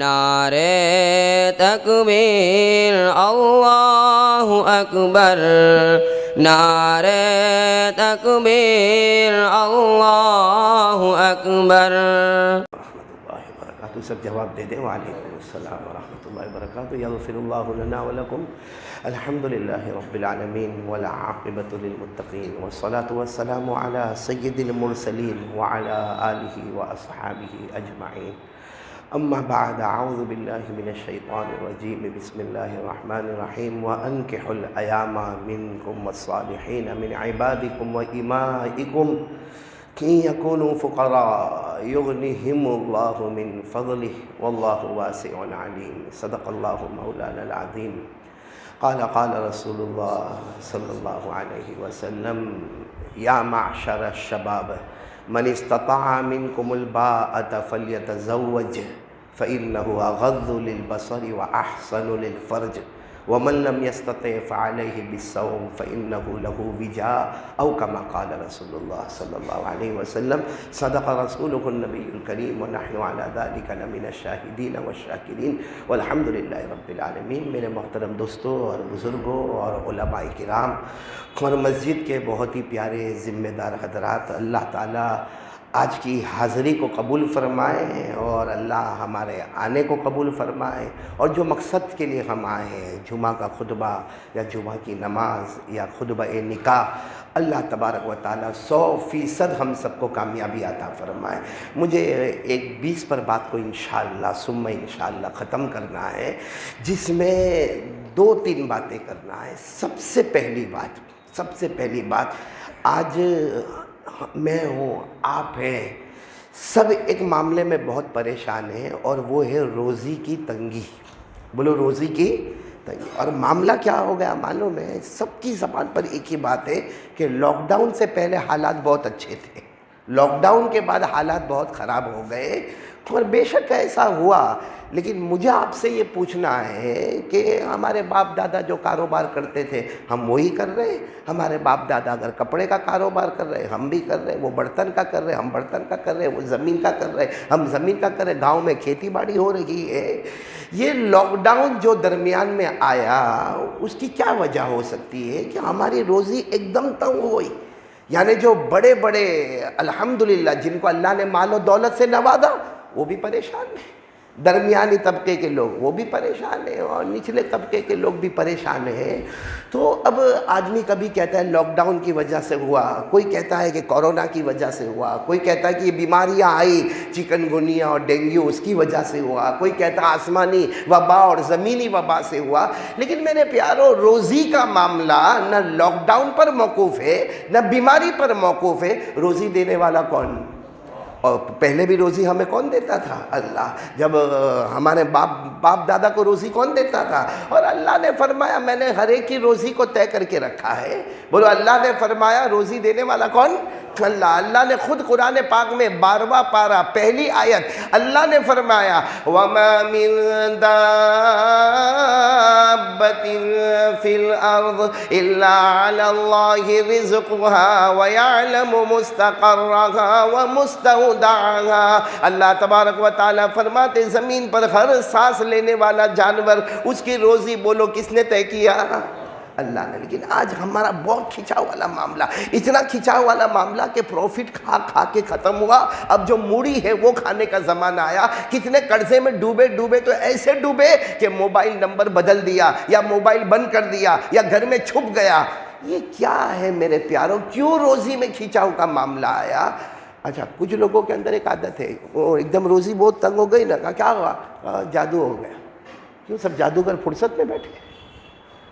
نعرے تکبیر اللہ اکبر، نعرے تکبیر اللہ اکبر۔ تو سب جواب دے دیں۔ وعلیکم السلام ورحمۃ اللہ وبرکاتہ۔ یغفر اللہ لنا ولکم۔ الحمدللہ رب العالمین والعاقبۃ للمتقین والصلاة والسلام علی سید المرسلین وعلی آلہ واصحابہ اجمعین۔ اما بعد، اعوذ باللہ من الشیطان الرجیم، بسم اللہ الرحمن الرحیم۔ وانکحوا الایام منکم والصالحین من عبادکم وامائکم إن يكونوا فقراء يغنهم الله من فضله والله واسع عليم۔ صدق الله مولانا العظيم۔ قال رسول الله صلى الله عليه وسلم: يا معشر الشباب من استطاع منكم الباءة فليتزوج فإنه أغض للبصر وأحسن للفرج ومن لم يستطع فعليه بالصوم فإنه له وجاء أو كما قال رسول الله صلى الله عليه وسلم۔ صدق رسوله النبي الكريم ونحن على ذلك لمن الشاهدين والشاكرين والحمد لله رب العالمين۔ میرے محترم دوستوں اور بزرگوں اور علماء کرام اور مسجد کے بہت ہی پیارے ذمہ دار حضرات، اللہ تعالیٰ آج کی حاضری کو قبول فرمائے اور اللہ ہمارے آنے کو قبول فرمائے، اور جو مقصد کے لیے ہم آئے ہیں، جمعہ کا خطبہ یا جمعہ کی نماز یا خطبہ نکاح، اللہ تبارک و تعالیٰ 100% ہم سب کو کامیابی عطا فرمائے۔ مجھے ایک 20 پر بات کو انشاءاللہ ثم انشاءاللہ ختم کرنا ہے، جس میں 2-3 باتیں کرنا ہے۔ سب سے پہلی بات، آج میں ہوں، آپ ہیں، سب ایک معاملے میں بہت پریشان ہیں، اور وہ ہے روزی کی تنگی۔ بولو روزی کی تنگی۔ اور معاملہ کیا ہو گیا معلوم ہے؟ سب کی زبان پر ایک ہی بات ہے کہ لاک ڈاؤن سے پہلے حالات بہت اچھے تھے، لاک ڈاؤن کے بعد حالات بہت خراب ہو گئے، اور بے شک ایسا ہوا، لیکن مجھے آپ سے یہ پوچھنا ہے کہ ہمارے باپ دادا جو کاروبار کرتے تھے ہم وہی کر رہے ہیں؟ ہمارے باپ دادا اگر کپڑے کا کاروبار کر رہے ہم بھی کر رہے ہیں، وہ برتن کا کر رہے ہم برتن کا کر رہے ہیں، وہ زمین کا کر رہے ہم زمین کا کر رہے ہیں، گاؤں میں کھیتی باڑی ہو رہی ہے۔ یہ لاک ڈاؤن جو درمیان میں آیا، اس کی کیا وجہ ہو سکتی ہے کہ ہماری روزی ایک دم تنگ ہوئی؟ یعنی جو بڑے بڑے الحمدللہ جن کو اللہ نے مال و دولت سے نوازا وہ بھی پریشان ہیں، درمیانی طبقے کے لوگ وہ بھی پریشان ہیں، اور نچلے طبقے کے لوگ بھی پریشان ہیں۔ تو اب آدمی کبھی کہتا ہے لاک ڈاؤن کی وجہ سے ہوا، کوئی کہتا ہے کہ کورونا کی وجہ سے ہوا، کوئی کہتا ہے کہ یہ بیماریاں آئی چکن گنیا اور ڈینگیو اس کی وجہ سے ہوا، کوئی کہتا ہے آسمانی وبا اور زمینی وبا سے ہوا۔ لیکن میرے پیارو، روزی کا معاملہ نہ لاک ڈاؤن پر موقوف ہے نہ بیماری پر موقوف ہے۔ روزی دینے والا کون؟ اور پہلے بھی روزی ہمیں کون دیتا تھا؟ اللہ۔ جب ہمارے باپ دادا کو روزی کون دیتا تھا؟ اور اللہ نے فرمایا میں نے ہر ایک کی روزی کو طے کر کے رکھا ہے۔ بولو اللہ نے فرمایا روزی دینے والا کون؟ اللہ۔ اللہ نے خود قرآن پاک میں 12واں پارہ پہلی آیت اللہ نے فرمایا وَمَا مِن دَابَّةٍ فِي الْأَرْضِ إِلَّا عَلَى اللَّهِ رِزْقُهَا وَيَعْلَمُ مُسْتَقَرَّهَا وَمُسْتَوْدَعَهَا۔ اللہ تبارک و تعالیٰ فرماتے زمین پر ہر سانس لینے والا جانور اس کی روزی بولو کس نے طے کیا؟ اللہ نے۔ لیکن آج ہمارا بہت کھچاؤ والا معاملہ، اتنا کھچاؤ والا معاملہ کہ پروفٹ کھا کے ختم ہوا، اب جو موڑی ہے وہ کھانے کا زمانہ آیا۔ کتنے قرضے میں ڈوبے تو ایسے ڈوبے کہ موبائل نمبر بدل دیا یا موبائل بند کر دیا یا گھر میں چھپ گیا۔ یہ کیا ہے میرے پیاروں؟ کیوں روزی میں کھچاؤ کا معاملہ آیا؟ اچھا، کچھ لوگوں کے اندر ایک عادت ہے، وہ ایک دم روزی بہت تنگ ہو گئی نا، کیا ہوا؟ جادو ہو گیا۔ کیوں سب جادوگر فرصت میں بیٹھے؟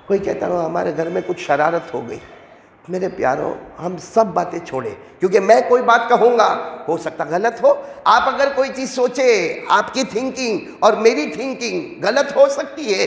کوئی کہتا ہے ہمارے گھر میں کچھ شرارت ہو گئی۔ میرے پیاروں، ہم سب باتیں چھوڑیں، کیونکہ میں کوئی بات کہوں گا ہو سکتا غلط ہو۔ آپ اگر کوئی چیز سوچے، آپ کی تھنکنگ اور میری تھنکنگ غلط ہو سکتی ہے،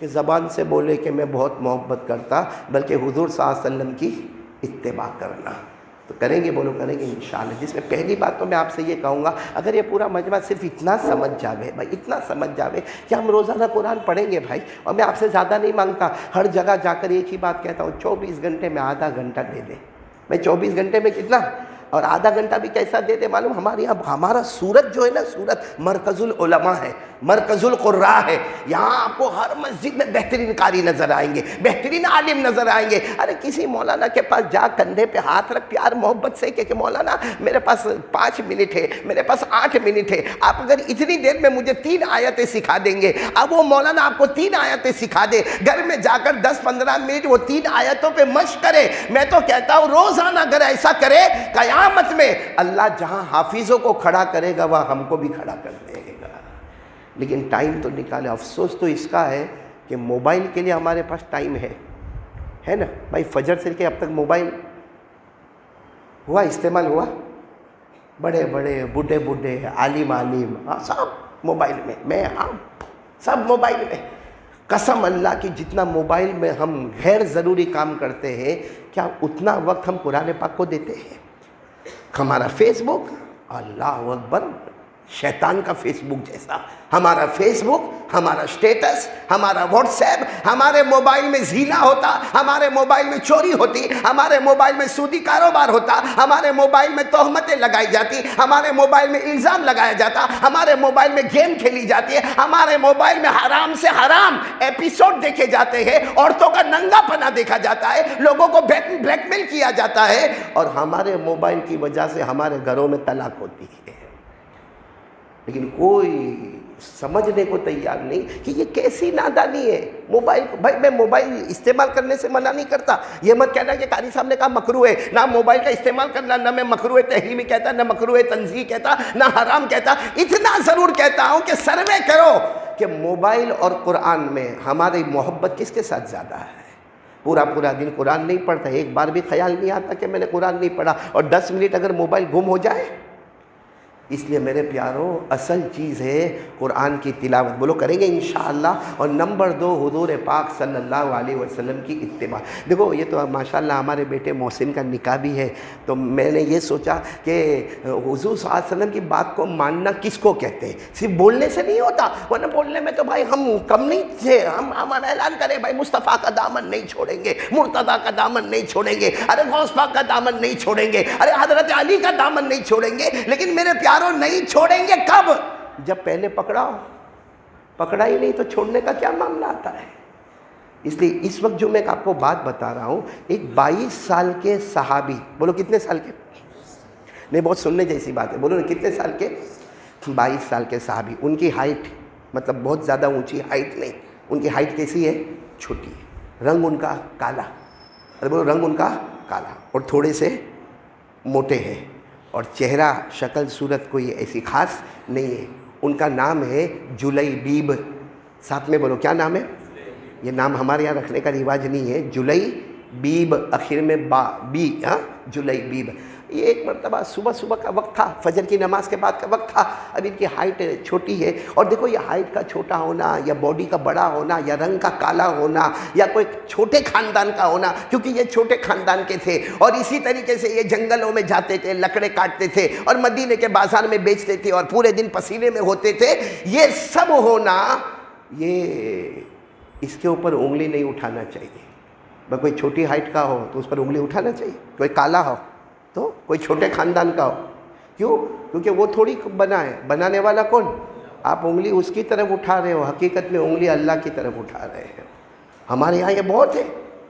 کہ زبان سے بولے کہ میں بہت محبت کرتا، بلکہ حضور صلی اللہ علیہ وسلم کی اتباع کرنا. تو کریں گے، بولو کریں گے انشاءاللہ. جس میں پہلی بات تو میں آپ سے یہ کہوں گا، اگر یہ پورا مجمع صرف اتنا سمجھ جاوے بھائی، اتنا سمجھ جاوے کہ ہم روزانہ قرآن پڑھیں گے بھائی. اور میں آپ سے زیادہ نہیں مانگتا، ہر جگہ جا کر ایک ہی بات کہتا ہوں، 24 گھنٹے میں آدھا گھنٹہ دے دیں. میں 24 گھنٹے میں کتنا، اور آدھا گھنٹہ بھی کیسا دے دے معلوم؟ ہمارے یہاں ہمارا سورت جو ہے نا، سورت مرکز العلماء ہے، مرکز القراء ہے. یہاں آپ کو ہر مسجد میں بہترین قاری نظر آئیں گے، بہترین عالم نظر آئیں گے. ارے کسی مولانا کے پاس جا، کندھے پہ ہاتھ رکھ، پیار محبت سے کہ مولانا میرے پاس 5 منٹ ہے، میرے پاس 8 منٹ ہے، آپ اگر اتنی دیر میں مجھے 3 آیتیں سکھا دیں گے. اب وہ مولانا آپ کو 3 آیتیں سکھا دے، گھر میں جا کر 10-15 منٹ وہ 3 آیتوں پہ مشق کرے. میں تو کہتا ہوں روزانہ اگر ایسا کرے، قیامت میں اللہ جہاں حافظوں کو کھڑا کرے گا وہاں ہم کو بھی کھڑا کر دے گا. لیکن ٹائم تو نکالے. افسوس تو اس کا ہے کہ موبائل کے لیے ہمارے پاس ٹائم ہے نا بھائی. فجر سے کے اب تک موبائل ہوا، استعمال ہوا، بڑے بڑے بوڑھے عالم سب موبائل میں سب موبائل میں. قسم اللہ کی جتنا موبائل میں ہم غیر ضروری کام کرتے ہیں، کیا اتنا وقت ہم قرآن پاک کو دیتے ہیں؟ ہمارا فیس بک، اللہ اکبر، شیطان کا فیس بک جیسا ہمارا فیس بک، ہمارا اسٹیٹس، ہمارا واٹس ایپ. ہمارے موبائل میں زینا ہوتا، ہمارے موبائل میں چوری ہوتی، ہمارے موبائل میں سودی کاروبار ہوتا، ہمارے موبائل میں تہمتیں لگائی جاتی، ہمارے موبائل میں الزام لگایا جاتا، ہمارے موبائل میں گیم کھیلی جاتی ہے، ہمارے موبائل میں حرام سے حرام ایپیسوڈ دیکھے جاتے ہیں، عورتوں کا ننگا پنا دیکھا جاتا ہے، لوگوں کو بلیک میل کیا جاتا ہے. اور ہمارے موبائل کی وجہ سے ہمارے گھروں میں طلاق ہوتی ہے. لیکن کوئی سمجھنے کو تیار نہیں کہ یہ کیسی نادانی ہے. موبائل بھائی میں موبائل استعمال کرنے سے منع نہیں کرتا. یہ مت کہنا کہ قاری صاحب نے کہا مکروہ ہے، نہ موبائل کا استعمال کرنا، نہ میں مکروہ تحریمی کہتا، نہ مکروہ تنزیہ کہتا، نہ حرام کہتا. اتنا ضرور کہتا ہوں کہ سروے کرو کہ موبائل اور قرآن میں ہماری محبت کس کے ساتھ زیادہ ہے. پورا دن قرآن نہیں پڑھتا، ایک بار بھی خیال نہیں آتا کہ میں نے قرآن نہیں پڑھا، اور 10 منٹ اگر موبائل گم ہو جائے. اس لیے میرے پیاروں، اصل چیز ہے قرآن کی تلاوت. بولو کریں گے انشاءاللہ. اور نمبر 2، حضور پاک صلی اللہ علیہ وسلم کی اتباع. دیکھو یہ تو ماشاءاللہ ہمارے بیٹے محسن کا نکاح بھی ہے، تو میں نے یہ سوچا کہ حضور صلی اللہ علیہ وسلم کی بات کو ماننا کس کو کہتے ہیں؟ صرف بولنے سے نہیں ہوتا، ورنہ بولنے میں تو بھائی ہم کم نہیں تھے. ہم اعلان کریں بھائی مصطفیٰ کا دامن نہیں چھوڑیں گے، مرتضیٰ کا دامن نہیں چھوڑیں گے، ارے غوث پاک کا دامن نہیں چھوڑیں گے، ارے حضرت علی کا دامن نہیں چھوڑیں گے. لیکن میرے پیاروں نہیں چھوڑیں گے کب؟ جب پہلے پکڑا ہی نہیں تو چھوڑنے کا کیا معاملہ آتا ہے. اس لیے اس وقت جو میں آپ کو بات بتا رہا ہوں، ایک 22 سال کے صحابی، بولو کتنے سال کے؟ نہیں بہت سننے جیسی بات ہے، بولو کتنے سال کے؟ 22 سال کے صحابی. ان کی ہائٹ مطلب بہت زیادہ اونچی ہائٹ نہیں، ان کی ہائٹ کیسی ہے؟ چھوٹی ہے. رنگ ان کا کالا، ارے بولو رنگ ان کا کالا، اور تھوڑے سے موٹے ہیں، اور چہرہ شکل صورت کوئی ایسی خاص نہیں ہے. ان کا نام ہے جلیبیب. ساتھ میں بولو کیا نام ہے؟ یہ نام ہمارے یہاں رکھنے کا رواج نہیں ہے. جلیبیب، آخر میں بی، جلیبیب. یہ ایک مرتبہ صبح کا وقت تھا، فجر کی نماز کے بعد کا وقت تھا. اب ان کی ہائٹ چھوٹی ہے، اور دیکھو یہ ہائٹ کا چھوٹا ہونا، یا باڈی کا بڑا ہونا، یا رنگ کا کالا ہونا، یا کوئی چھوٹے خاندان کا ہونا، کیونکہ یہ چھوٹے خاندان کے تھے، اور اسی طریقے سے یہ جنگلوں میں جاتے تھے، لکڑے کاٹتے تھے، اور مدینے کے بازار میں بیچتے تھے، اور پورے دن پسینے میں ہوتے تھے. یہ سب ہونا، یہ اس کے اوپر انگلی نہیں اٹھانا چاہیے. کوئی چھوٹی ہائٹ کا ہو تو اس پر انگلی اٹھانا چاہیے. کوئی کالا ہو تو کوئی چھوٹے خاندان کا ہو. کیوں؟ کیونکہ وہ تھوڑی بنا ہے، بنانے والا کون؟ آپ انگلی اس کی طرف اٹھا رہے ہو، حقیقت میں انگلی اللہ کی طرف اٹھا رہے ہیں. ہمارے یہاں یہ بہت ہے،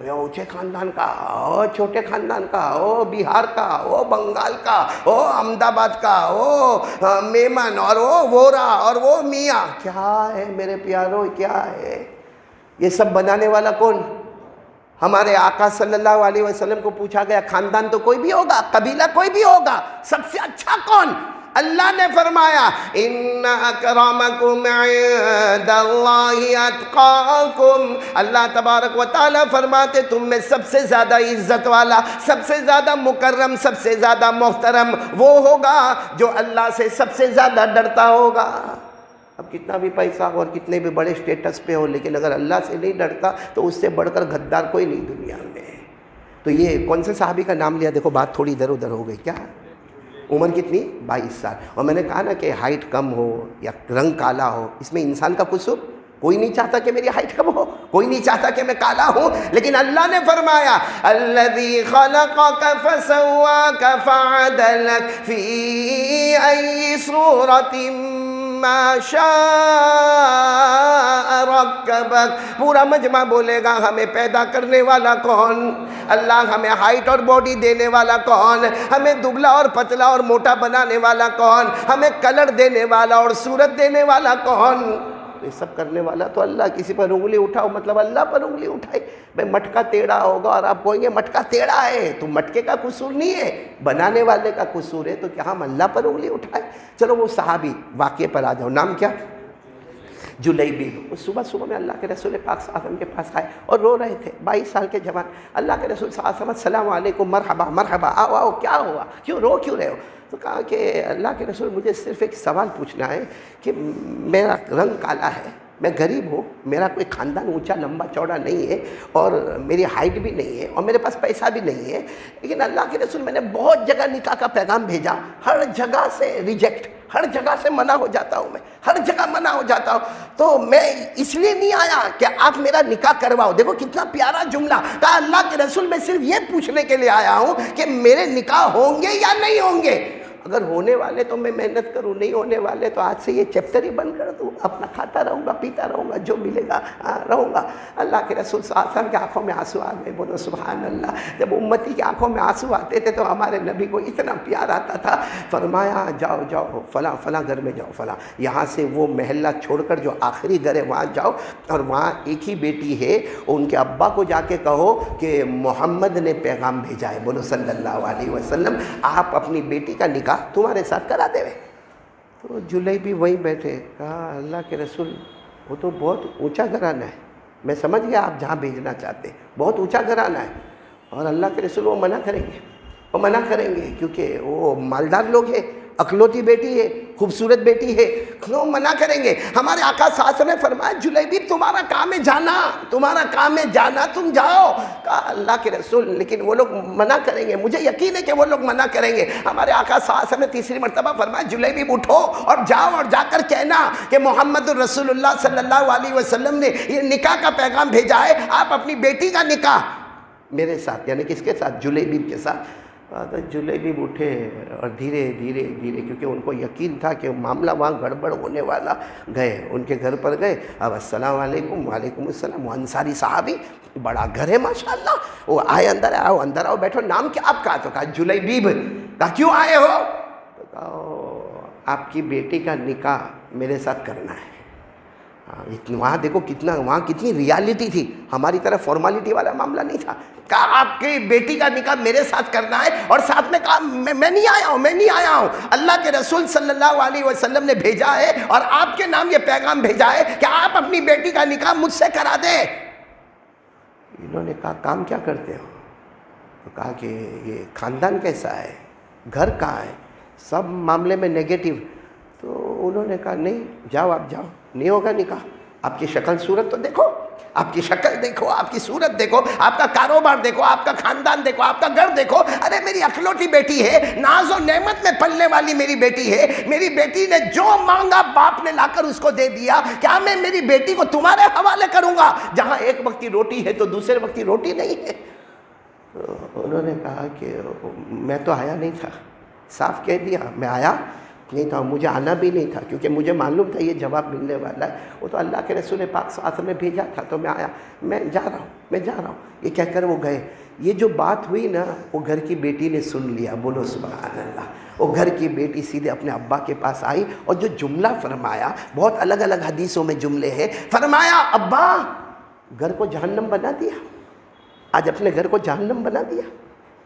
اونچے خاندان کا، او چھوٹے خاندان کا، او بہار کا، او بنگال کا، او احمد آباد کا، او میمن، اور او وورا، اور وہ میاں. کیا ہے میرے پیاروں، کیا ہے یہ سب؟ بنانے والا کون؟ ہمارے آقا صلی اللہ علیہ وسلم کو پوچھا گیا خاندان تو کوئی بھی ہوگا، قبیلہ کوئی بھی ہوگا، سب سے اچھا کون؟ اللہ نے فرمایا ان اکرمکم عند اللہ اتقاکم. اللہ تبارک و تعالی فرماتے تم میں سب سے زیادہ عزت والا، سب سے زیادہ مکرم، سب سے زیادہ محترم وہ ہوگا جو اللہ سے سب سے زیادہ ڈرتا ہوگا. اب کتنا بھی پیسہ ہو اور کتنے بھی بڑے اسٹیٹس پہ ہو، لیکن اگر اللہ سے نہیں ڈرتا تو اس سے بڑھ کر غدار کوئی نہیں دنیا میں۔ تو یہ کون سے صحابی کا نام لیا؟ دیکھو بات تھوڑی ادھر ادھر ہو گئی۔ کیا عمر کتنی؟ 22 سال۔ اور میں نے کہا نا کہ ہائٹ کم ہو یا رنگ کالا ہو، اس میں انسان کا قصور؟ کوئی نہیں چاہتا کہ میری ہائٹ کم ہو، کوئی نہیں چاہتا کہ میں کالا ہوں، لیکن اللہ نے فرمایا الذی خلقک فسواک فعدلک فی ای صورت ما شاء رکبک۔ پورا مجمع بولے گا ہمیں پیدا کرنے والا کون؟ اللہ۔ ہمیں ہائٹ اور باڈی دینے والا کون؟ ہمیں دبلا اور پتلا اور موٹا بنانے والا کون؟ ہمیں کلر دینے والا اور صورت دینے والا کون؟ یہ سب کرنے والا تو اللہ۔ کسی پر انگلی اٹھاؤ مطلب اللہ پر انگلی اٹھائی۔ بھائی مٹکا ٹیڑھا ہوگا اور آپ کہیں گے مٹکا ٹیڑھا ہے، تو مٹکے کا قصور نہیں ہے، بنانے والے کا قصور ہے، تو کیا ہم اللہ پر انگلی اٹھائیں؟ چلو وہ صحابی واقعے پر آ جاؤ۔ نام کیا؟ جلیبیب۔ صبح صبح میں اللہ کے رسول پاک صلی اللہ علیہ وسلم کے پاس آئے اور رو رہے تھے، 22 سال کے جوان۔ اللہ کے رسول صلی اللہ علیہ وسلم السلام علیکم، مرحبا مرحبا، آؤ آؤ، کیا ہوا، کیوں رو کیوں رہے ہو؟ تو کہا کہ اللہ کے رسول مجھے صرف ایک سوال پوچھنا ہے کہ میرا رنگ کالا ہے، میں غریب ہوں، میرا کوئی خاندان اونچا لمبا چوڑا نہیں ہے اور میری ہائٹ بھی نہیں ہے اور میرے پاس پیسہ بھی نہیں ہے، لیکن اللہ کے رسول میں نے بہت جگہ نکاح کا پیغام بھیجا، ہر جگہ سے ریجیکٹ، ہر جگہ سے منع ہو جاتا ہوں، میں ہر جگہ منع ہو جاتا ہوں، تو میں اس لیے نہیں آیا کہ آپ میرا نکاح کرواؤ۔ دیکھو کتنا پیارا جملہ کہا اللہ کے رسول، میں صرف یہ پوچھنے کے لیے آیا ہوں کہ میرے نکاح ہوں گے یا نہیں ہوں گے؟ اگر ہونے والے تو میں محنت کروں، نہیں ہونے والے تو آج سے یہ چیپٹر ہی بند کر دوں، اپنا کھاتا رہوں گا، پیتا رہوں گا، جو ملے گا رہوں گا۔ اللہ کے رسول صلی اللہ علیہ وسلم کی آنکھوں میں آنسو آ گئے، بولو سبحان اللہ۔ جب امتی کی آنکھوں میں آنسو آتے تھے تو ہمارے نبی کو اتنا پیار آتا تھا، فرمایا جاؤ جاؤ فلاں فلاں گھر میں جاؤ، فلاں یہاں سے وہ محلہ چھوڑ کر جو آخری گھر ہے وہاں جاؤ، اور وہاں ایک ہی بیٹی ہے، ان کے ابا کو جا کے کہو کہ محمد نے پیغام بھیجا ہے، بولو صلی اللہ علیہ وسلم، آپ اپنی بیٹی کا نکاح تمہارے ساتھ کرا دے۔ تو جلیبی وہیں بیٹھے، کہا اللہ کے رسول وہ تو بہت اونچا گھرانہ ہے، میں سمجھ گیا آپ جہاں بھیجنا چاہتے ہیں، بہت اونچا گھرانہ ہے، اور اللہ کے رسول وہ منع کریں گے، وہ منع کریں گے کیونکہ وہ مالدار لوگ ہیں، اکلوتی بیٹی ہے، خوبصورت بیٹی ہے، وہ منع کریں گے۔ ہمارے آقا صلی اللہ علیہ وسلم نے فرمایا جلیبی تمہارا کام ہے جانا، تمہارا کام ہے جانا، تم جاؤ۔ کہا اللہ کے رسول لیکن وہ لوگ منع کریں گے، مجھے یقین ہے کہ وہ لوگ منع کریں گے۔ ہمارے آقا صلی اللہ علیہ وسلم نے تیسری مرتبہ فرمایا جلیبی اٹھو اور جاؤ، اور جا کر کہنا کہ محمد الرسول اللہ صلی اللہ علیہ وسلم نے یہ نکاح کا پیغام بھیجا ہے، آپ اپنی بیٹی کا نکاح میرے ساتھ، یعنی کس کے ساتھ؟ جلیبی کے ساتھ۔ جلیبی اٹھے اور دھیرے دھیرے دھیرے، کیونکہ ان کو یقین تھا کہ معاملہ وہاں گڑبڑ ہونے والا، گئے ان کے گھر پر گئے، اب السلام علیکم، وعلیکم السلام، وہ انصاری صحابی، بڑا گھر ہے ماشاءاللہ، وہ آئے اندر، آؤ اندر آؤ بیٹھو، نام کیا آپ کا؟ تو کہا جلیبیب۔ کہا کیوں آئے ہو؟ تو کہا آپ کی بیٹی کا نکاح میرے ساتھ کرنا ہے۔ وہاں دیکھو کتنا، وہاں کتنی ریالٹی تھی، ہماری طرف فارمالٹی والا معاملہ نہیں تھا۔ کہا آپ کی بیٹی کا نکاح میرے ساتھ کرنا ہے، اور ساتھ میں کہا میں نہیں آیا ہوں، میں نہیں آیا ہوں، اللہ کے رسول صلی اللہ علیہ وسلم نے بھیجا ہے اور آپ کے نام یہ پیغام بھیجا ہے کہ آپ اپنی بیٹی کا نکاح مجھ سے کرا دیں۔ انہوں نے کہا کام کیا کرتے ہو؟ تو کہا کہ یہ خاندان کیسا ہے، گھر کہاں ہے، سب معاملے میں نیگیٹو۔ تو انہوں نے کہا نہیں جاؤ، آپ جاؤ، نہیں ہوگا نکاح، آپ کی شکل صورت تو دیکھو، آپ کی شکل دیکھو، آپ کی صورت دیکھو، آپ کا کاروبار دیکھو، آپ کا خاندان دیکھو، آپ کا گھر دیکھو، ارے میری اکلوٹی بیٹی ہے، ناز و نعمت میں پلنے والی میری بیٹی ہے، میری بیٹی نے جو مانگا باپ نے لا کر اس کو دے دیا، کیا میں میری بیٹی کو تمہارے حوالے کروں گا جہاں ایک وقت کی روٹی ہے تو دوسرے وقت کی روٹی نہیں ہے؟ انہوں نے کہا کہ میں تو آیا نہیں تھا، صاف کہہ دیا میں آیا نہیں تھا، مجھے آنا بھی نہیں تھا، کیونکہ مجھے معلوم تھا یہ جواب ملنے والا ہے، وہ تو اللہ کے رسول پاک صلی اللہ علیہ وسلم نے بھیجا تھا، تو میں آیا، میں جا رہا ہوں، میں جا رہا ہوں، یہ کہہ کر وہ گئے۔ یہ جو بات ہوئی نا وہ گھر کی بیٹی نے سن لیا، بولو سبحان اللہ۔ وہ گھر کی بیٹی سیدھے اپنے ابا کے پاس آئی اور جو جملہ فرمایا، بہت الگ الگ حدیثوں میں جملے ہیں، فرمایا ابا گھر کو جہنم بنا دیا، آج اپنے گھر کو جہنم بنا دیا،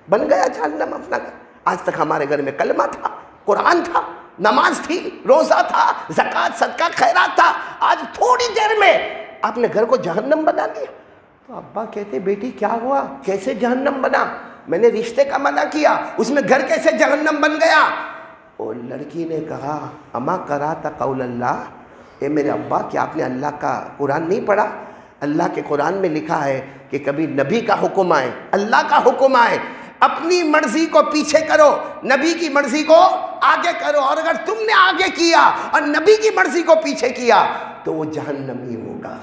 بن گیا جہنم اپنا گھر۔ آج تک ہمارے گھر میں کلمہ تھا، قرآن تھا، نماز تھی، روزہ تھا، زکوٰۃ صدقہ خیرات تھا، آج تھوڑی دیر میں آپ نے گھر کو جہنم بنا دیا۔ تو ابا کہتے بیٹی کیا ہوا، کیسے جہنم بنا؟ میں نے رشتے کا منع کیا، اس میں گھر کیسے جہنم بن گیا؟ اور لڑکی نے کہا اما قرأت قول اللہ، اے میرے ابا کیا آپ نے اللہ کا قرآن نہیں پڑھا؟ اللہ کے قرآن میں لکھا ہے کہ کبھی نبی کا حکم آئے، اللہ کا حکم آئے، اپنی مرضی کو پیچھے کرو، نبی کی مرضی کو آگے کرو، اور اگر تم نے آگے کیا اور نبی کی مرضی کو پیچھے کیا تو وہ جہنمی ہوگا۔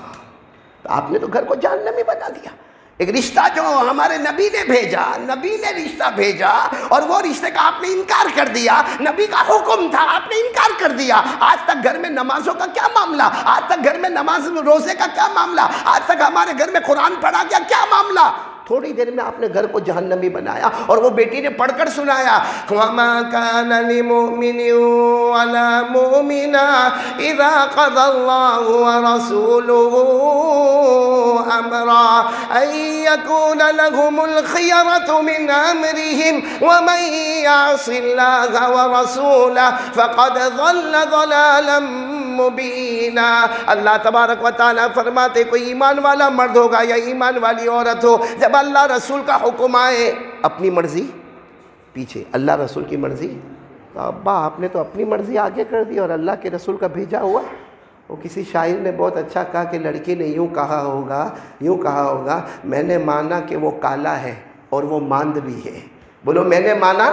تو آپ نے تو گھر کو جہنمی بنا دیا۔ ایک رشتہ جو ہمارے نبی نے بھیجا، نبی نے رشتہ بھیجا اور وہ رشتے کا آپ نے انکار کر دیا، نبی کا حکم تھا آپ نے انکار کر دیا۔ آج تک گھر میں نمازوں کا کیا معاملہ؟ آج تک گھر میں نماز روزے کا کیا معاملہ؟ آج تک ہمارے گھر میں قرآن پڑھا گیا کیا معاملہ؟ تھوڑی دیر میں آپ نے گھر کو جہنمی بنایا، اور وہ بیٹی نے پڑھ کر سنایا، وَمَا كَانَ لِمُؤْمِنٍ وَلَا مُؤْمِنَةٍ إِذَا قَضَى اللَّهُ وَرَسُولُهُ أَمْرًا أَن يَكُونَ لَهُمُ الْخِيَرَةُ مِنْ أَمْرِهِمْ وَمَن يَعْصِ اللَّهَ وَرَسُولَهُ فَقَدْ ضَلَّ ضَلَالًا مبینہ۔ اللہ تبارک و تعالیٰ فرماتے کوئی ایمان والا مرد ہوگا یا ایمان والی عورت ہو، جب اللہ رسول کا حکم آئے اپنی مرضی پیچھے، اللہ رسول کی مرضی، تو ابا آپ نے تو اپنی مرضی آگے کر دی اور اللہ کے رسول کا بھیجا ہوا۔ وہ کسی شاعر نے بہت اچھا کہا کہ لڑکی نے یوں کہا ہوگا میں نے مانا کہ وہ کالا ہے اور وہ ماند بھی ہے۔ بولو میں نے مانا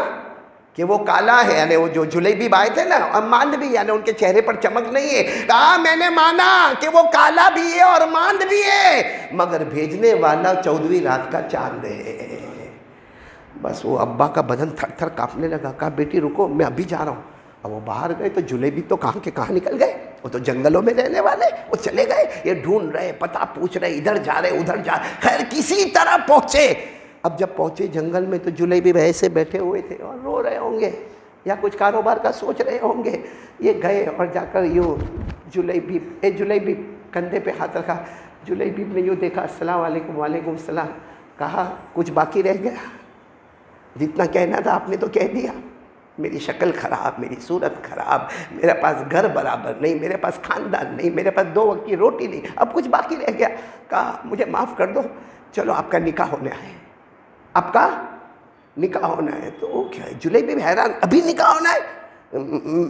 کہ وہ کالا ہے، یعنی وہ جو جلیبی آئے تھے نا، اور ماند بھی، یعنی ان کے چہرے پر چمک نہیں ہے۔ کہا میں نے مانا کہ وہ کالا بھی ہے اور ماند بھی ہے، مگر بھیجنے والا 14ویں رات کا چاند ہے۔ بس وہ ابا کا بدن تھر تھر کانپنے لگا۔ کہا بیٹی رکو میں ابھی جا رہا ہوں۔ اب وہ باہر گئے تو جلیبی تو کہاں کے کہاں نکل گئے، وہ تو جنگلوں میں رہنے والے، وہ چلے گئے، یہ ڈھونڈ رہے، پتہ پوچھ رہے، ادھر جا رہے ادھر جا رہے، خیر کسی طرح پہنچے۔ اب جب پہنچے جنگل میں تو جلیبی ایسے بیٹھے ہوئے تھے اور رو رہے ہوں گے یا کچھ کاروبار کا سوچ رہے ہوں گے۔ یہ گئے اور جا کر یوں جلیبی کندھے پہ ہاتھ رکھا، جلیبی نے یوں دیکھا، السلام علیکم، وعلیکم السلام۔ کہا کچھ باقی رہ گیا؟ جتنا کہنا تھا آپ نے تو کہہ دیا۔ میری شکل خراب، میری صورت خراب، میرے پاس گھر برابر نہیں، میرے پاس خاندان نہیں، میرے پاس 2 وقت کی روٹی نہیں، اب کچھ باقی رہ گیا؟ کہا مجھے معاف کر دو، چلو آپ کا نکاح ہونے آئے، آپ کا نکاح ہونا ہے۔ تو وہ کیا ہے، جلیبی بھی حیران، ابھی نکاح ہونا ہے؟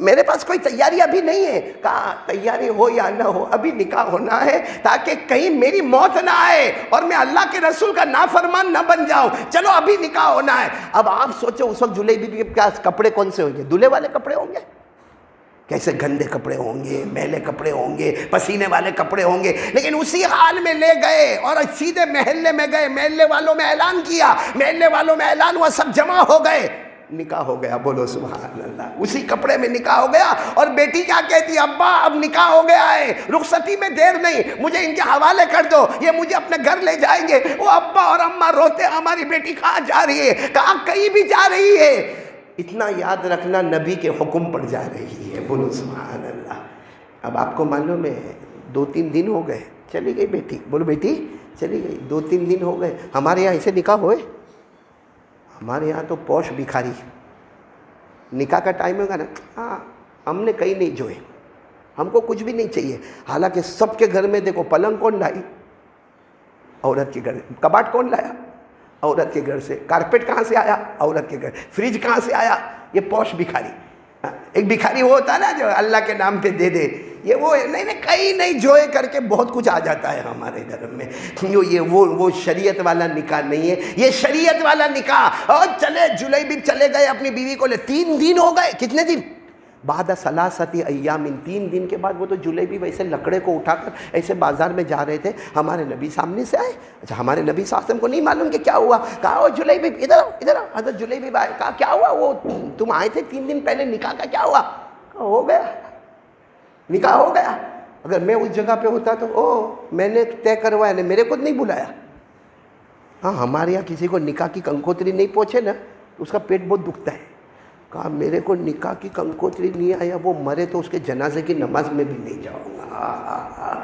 میرے پاس کوئی تیاری ابھی نہیں ہے۔ کہا تیاری ہو یا نہ ہو ابھی نکاح ہونا ہے، تاکہ کہیں میری موت نہ آئے اور میں اللہ کے رسول کا نافرمان نہ بن جاؤں، چلو ابھی نکاح ہونا ہے۔ اب آپ سوچو اس وقت جلیبی کے پاس کپڑے کون سے ہوں گے؟ دلہے والے کپڑے ہوں گے، کیسے گندے کپڑے ہوں گے، میلے کپڑے ہوں گے، پسینے والے کپڑے ہوں گے، لیکن اسی حال میں لے گئے اور سیدھے محلے میں گئے، محلے والوں میں اعلان کیا، محلے والوں میں اعلان ہوا، سب جمع ہو گئے، نکاح ہو گیا۔ بولو سبحان اللہ، اسی کپڑے میں نکاح ہو گیا۔ اور بیٹی کیا کہتی، ابا اب نکاح ہو گیا ہے، رخصتی میں دیر نہیں، مجھے ان کے حوالے کر دو، یہ مجھے اپنے گھر لے جائیں گے۔ وہ ابا اور اماں روتے، ہماری بیٹی کہاں جا رہی ہے؟ کہاں کہیں بھی جا رہی ہے، اتنا یاد رکھنا نبی کے حکم پر جا رہی ہے۔ بولو سبحان اللہ۔ اب آپ کو معلوم ہے 2-3 دن ہو گئے، چلی گئی بیٹی، بولو بیٹی چلی گئی، 2-3 دن ہو گئے۔ ہمارے یہاں ایسے نکاح ہوئے؟ ہمارے یہاں تو پوش بھکاری، نکاح کا ٹائم ہوگا نا، ہاں ہم نے کہیں نہیں جوئے، ہم کو کچھ بھی نہیں چاہیے۔ حالانکہ سب کے گھر میں دیکھو پلنگ کون لائی؟ عورت کے گھر۔ کباٹ کون لایا؟ عورت کے گھر سے۔ کارپیٹ کہاں سے آیا؟ عورت کے گھر۔ فریج کہاں سے آیا؟ یہ پوش بھکاری۔ ایک بھکاری وہ ہوتا ہے نا جو اللہ کے نام پہ دے دے، یہ وہ نہیں کہیں نہیں جوئے کر کے بہت کچھ آ جاتا ہے ہمارے گھر میں۔ یہ وہ شریعت والا نکاح نہیں ہے، یہ شریعت والا نکاح۔ اور چلے جلیبی چلے گئے اپنی بیوی کو لے، 3 دن ہو گئے، کتنے دن؟ بعد ثلاثت ایام، 3 دن کے بعد وہ تو جلیبی ویسے لکڑے کو اٹھا کر ایسے بازار میں جا رہے تھے، ہمارے نبی سامنے سے آئے۔ اچھا ہمارے نبی صلی اللہ علیہ وسلم کو نہیں معلوم کہ کیا ہوا؟ کہا وہ جلیبی ادھر آؤ ادھر آؤ، حضرت جلیبی آئے۔ کہا کیا ہوا؟ وہ تم آئے تھے 3 دن پہلے، نکاح کا کیا ہوا؟ کہا ہو گیا، نکاح ہو گیا۔ اگر میں اس جگہ پہ ہوتا تو میں نے طے کروایا، نے میرے کو نہیں بلایا۔ ہاں ہمارے یہاں کسی کو نکاح کی کنکوتری نہیں پہنچے نا تو اس کا پیٹ بہت دکھتا ہے۔ کہا میرے کو نکاح کی کنکوتری نہیں آیا، وہ مرے تو اس کے جنازے کی نماز میں بھی نہیں جاؤں گا۔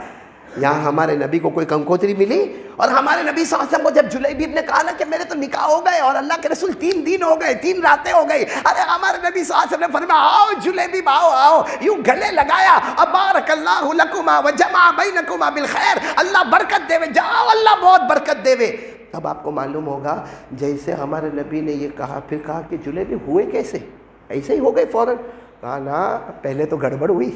یہاں ہمارے نبی کو کوئی کنکوتری ملی؟ اور ہمارے نبی صلی اللہ علیہ وسلم کو جب جلیبی نے کہا نا کہ میرے تو نکاح ہو گئے اور اللہ کے رسول 3 دن ہو گئے، 3 راتیں ہو گئی، ارے ہمارے نبی صلی اللہ علیہ وسلم نے فرمایا آؤ جلیبی آؤ آؤ، یوں گلے لگایا، بارک اللہ لکما وجمع بینکما بالخیر، اللہ برکت دے، جاؤ اللہ بہت برکت دے۔ اب آپ کو معلوم ہوگا جیسے ہمارے نبی نے یہ کہا، پھر کہا کہ جلیبی ہوئے کیسے؟ ایسے ہی ہو گئے فوراً؟ کہا نا پہلے تو گڑبڑ ہوئی،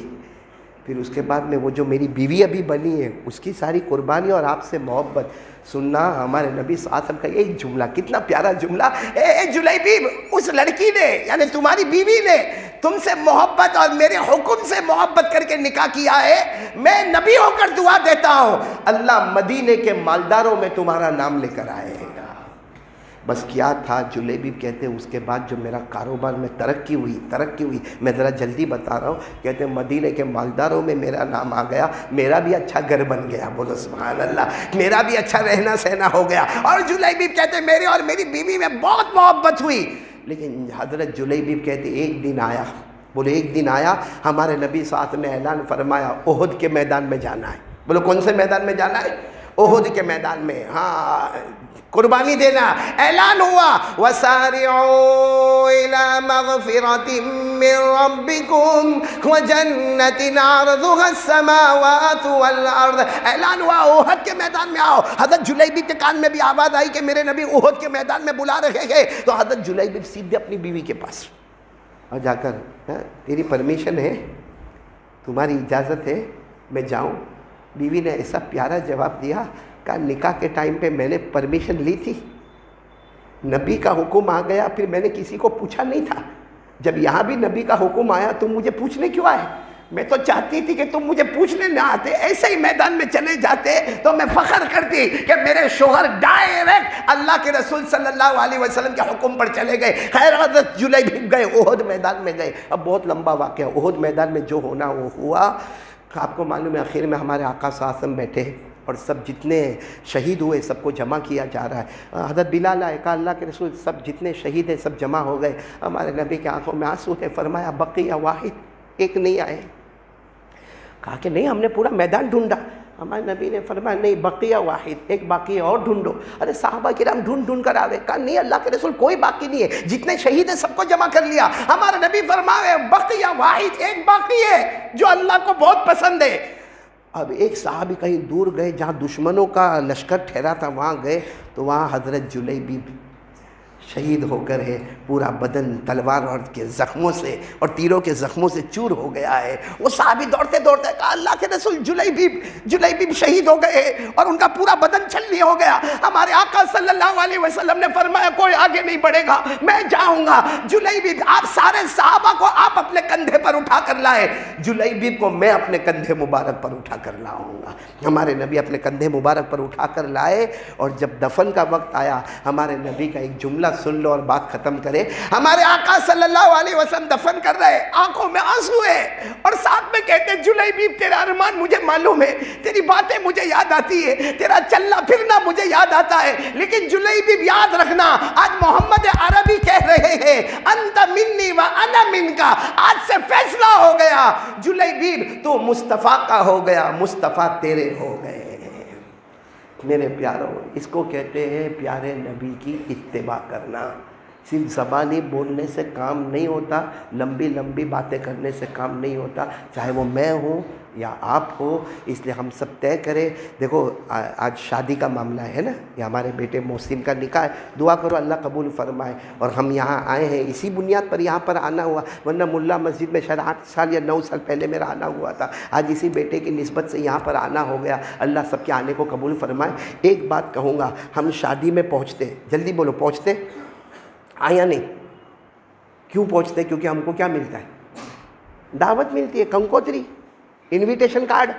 پھر اس کے بعد میں وہ جو میری بیوی ابھی بنی ہے اس کی ساری قربانی اور آپ سے محبت سننا ہمارے نبی صلی اللہ علیہ وسلم کا ایک جملہ، کتنا پیارا جملہ، اے جلیبیب، اس لڑکی نے یعنی تمہاری بیوی نے تم سے محبت اور میرے حکم سے محبت کر کے نکاح کیا ہے، میں نبی ہو کر دعا دیتا ہوں اللہ مدینے کے مالداروں میں تمہارا نام لے کر آئے گا۔ بس کیا تھا، جلیبیب کہتے ہیں اس کے بعد جو میرا کاروبار میں ترقی ہوئی، میں ذرا جلدی بتا رہا ہوں، کہتے ہیں مدینے کے مالداروں میں میرا نام آ گیا، میرا بھی اچھا گھر بن گیا، بولو سبحان اللہ، میرا بھی اچھا رہنا سہنا ہو گیا۔ اور جلیبیب کہتے ہیں میرے اور میری بیوی میں بہت محبت ہوئی، لیکن حضرت جلیبیب کہتے ہیں ایک دن آیا، بولے ایک دن آیا، ہمارے نبی صلی اللہ علیہ وسلم نے اعلان فرمایا احد کے میدان میں جانا ہے۔ بولو کون سے میدان میں جانا ہے؟ احد کے میدان میں، ہاں قربانی دینا۔ اعلان ہوا وَسَارِعُوا إِلَى مَغْفِرَةٍ مِّن رَّبِّكُمْ وَجَنَّةٍ عَرْضُهَا السَّمَاوَاتُ وَالْأَرْضُ۔ اعلان ہوا احد کے میدان میں آؤ۔ حضرت جلیبیب کے کان میں بھی آواز آئی کہ میرے نبی احد کے میدان میں بلا رہے ہیں، تو حضرت جلیبیب سیدھے اپنی بیوی کے پاس اور جا کر، تیری پرمیشن ہے، تمہاری اجازت ہے میں جاؤں؟ بیوی نے ایسا پیارا جواب دیا، کہا نکاح کے ٹائم پہ میں نے پرمیشن لی تھی، نبی کا حکم آ گیا، پھر میں نے کسی کو پوچھا نہیں تھا، جب یہاں بھی نبی کا حکم آیا تم مجھے پوچھنے کیوں آئے؟ میں تو چاہتی تھی کہ تم مجھے پوچھنے نہ آتے، ایسے ہی میدان میں چلے جاتے تو میں فخر کرتی کہ میرے شوہر ڈائریکٹ اللہ کے رسول صلی اللہ علیہ وسلم کے حکم پر چلے گئے۔ خیر حضرت جلیبیب گئے، احد میدان میں گئے۔ اب بہت لمبا واقعہ، احد میدان میں جو ہونا وہ ہوا۔ آپ کو معلوم ہے آخر میں ہمارے آقا صلی اللہ علیہ وسلم بیٹھے اور سب جتنے شہید ہوئے سب کو جمع کیا جا رہا ہے۔ حضرت بلال آئے، کہا اللہ کے رسول سب جتنے شہید ہیں سب جمع ہو گئے۔ ہمارے نبی کی آنکھوں میں آنسو ہے، فرمایا بقیہ واحد، ایک نہیں آئے۔ کہا کہ نہیں ہم نے پورا میدان ڈھونڈا۔ ہمارے نبی نے فرمایا نہیں بقیہ واحد، ایک باقی ہے اور ڈھونڈو۔ ارے صحابہ کرام ڈھونڈ کر آ گئے، کہا نہیں اللہ کے رسول کوئی باقی نہیں ہے، جتنے شہید ہیں سب کو جمع کر لیا۔ ہمارے نبی فرمایا بقیہ واحد، ایک باقی ہے جو اللہ کو بہت پسند ہے۔ اب ایک صحابی کہیں دور گئے جہاں دشمنوں کا لشکر ٹھہرا تھا، وہاں گئے تو وہاں حضرت جلیبیب شہید ہو کر ہے، پورا بدن تلوار اور کے زخموں سے اور تیروں کے زخموں سے چور ہو گیا ہے۔ وہ صحابی دوڑتے کہا اللہ کے رسول جلیبیب شہید ہو گئے اور ان کا پورا بدن چھلنی ہو گیا۔ ہمارے آقا صلی اللہ علیہ وسلم نے فرمایا کوئی آگے نہیں بڑھے گا، میں جاؤں گا۔ جلیبیب آپ سارے صحابہ کو آپ اپنے کندھے پر اٹھا کر لائے، جلیبیب کو میں اپنے کندھے مبارک پر اٹھا کر لاؤں گا۔ ہمارے نبی اپنے کندھے مبارک پر اٹھا کر لائے، اور جب دفن کا وقت آیا ہمارے نبی کا ایک جملہ سن لو اور بات ختم کرے۔ ہمارے آقا صلی اللہ علیہ وسلم دفن کر رہے، آنکھوں میں آنسو ہے اور ساتھ میں کہتے جلیبیب تیرا ارمان مجھے معلوم ہے، تیری باتیں مجھے یاد آتی ہے، تیرا چلنا پھرنا مجھے یاد آتا ہے، لیکن جلیبیب یاد رکھنا آج محمد عربی کہہ رہے ہیں انت منی و انا منکا، آج سے فیصلہ ہو گیا، جلیبیب تو مصطفیٰ کا ہو گیا، مصطفیٰ تیرے ہو گئے۔ میرے پیاروں، اس کو کہتے ہیں پیارے نبی کی اتباع کرنا۔ صرف زبانی بولنے سے کام نہیں ہوتا، لمبی لمبی باتیں کرنے سے کام نہیں ہوتا، چاہے وہ میں ہوں یا آپ ہو۔ اس لیے ہم سب طے کریں۔ دیکھو آج شادی کا معاملہ ہے نا، یہ ہمارے بیٹے محسن کا نکاح ہے، دعا کرو اللہ قبول فرمائے۔ اور ہم یہاں آئے ہیں اسی بنیاد پر یہاں پر آنا ہوا، ورنہ ملا مسجد میں شاید 8 سال یا 9 سال پہلے میرا آنا ہوا تھا، آج اسی بیٹے کی نسبت سے یہاں پر آنا ہو گیا۔ اللہ سب کے آنے کو قبول فرمائے۔ ایک بات کہوں گا، ہم شادی میں پہنچتے، جلدی بولو پہنچتے آیا نہیں؟ کیوں پہنچتے؟ کیونکہ ہم کو کیا ملتا ہے؟ دعوت ملتی ہے، کنکوتری، انویٹیشن کارڈ۔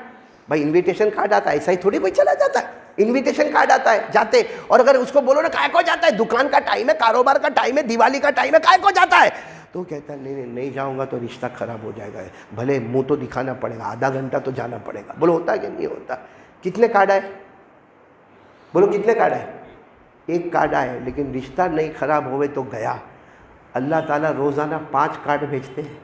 بھائی انویٹیشن کارڈ آتا ہے، ایسا ہی تھوڑی کوئی چلا جاتا ہے، انویٹیشن کارڈ آتا ہے جاتے، اور اگر اس کو بولو نا کائے کو جاتا ہے، دکان کا ٹائم ہے، کاروبار کا ٹائم ہے، دیوالی کا ٹائم ہے، کائے کو جاتا ہے؟ تو کہتا ہے نہیں جاؤں گا تو رشتہ خراب ہو جائے گا، بھلے منہ تو دکھانا پڑے گا، آدھا گھنٹہ تو جانا پڑے گا۔ بولو ہوتا ہے کہ نہیں ہوتا؟ کتنے کارڈ آئے؟ بولو کتنے کارڈ آئے؟ ایک کارڈ آئے، لیکن رشتہ نہیں خراب ہوئے تو گیا۔ اللہ تعالیٰ روزانہ 5 کارڈ بھیجتے ہیں،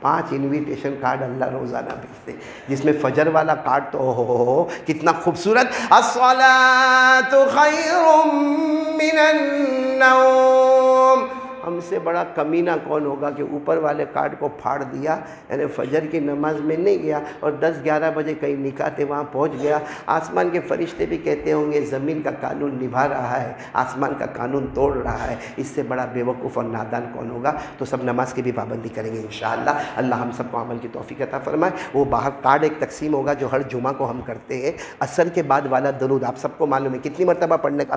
5 انویٹیشن کارڈ اللہ روزانہ بھیجتے ہیں، جس میں فجر والا کارڈ تو ہو کتنا خوبصورت، الصلاۃ خیر من النوم، ہم سے بڑا کمینہ کون ہوگا کہ اوپر والے کارڈ کو پھاڑ دیا، یعنی فجر کی نماز میں نہیں گیا اور 10-11 بجے کہیں نکاح تھے وہاں پہنچ گیا۔ آسمان کے فرشتے بھی کہتے ہوں گے زمین کا قانون نبھا رہا ہے، آسمان کا قانون توڑ رہا ہے، اس سے بڑا بے وقوف اور نادان کون ہوگا؟ تو سب نماز کی بھی پابندی کریں گے انشاءاللہ۔ اللہ ہم سب کو عمل کی توفیق عطا فرمائے۔ وہ باہر کارڈ ایک تقسیم ہوگا جو ہر جمعہ کو ہم کرتے ہیں، عصر کے بعد والا درود آپ سب کو معلوم ہے کتنی مرتبہ پڑھنے کا،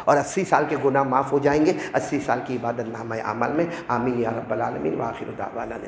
اور 80 سال کے گناہ معاف ہو جائیں گے، 80 سال کی عبادت نامہ اعمال میں۔ آمین یا رب العالمین۔ وآخر دعوانا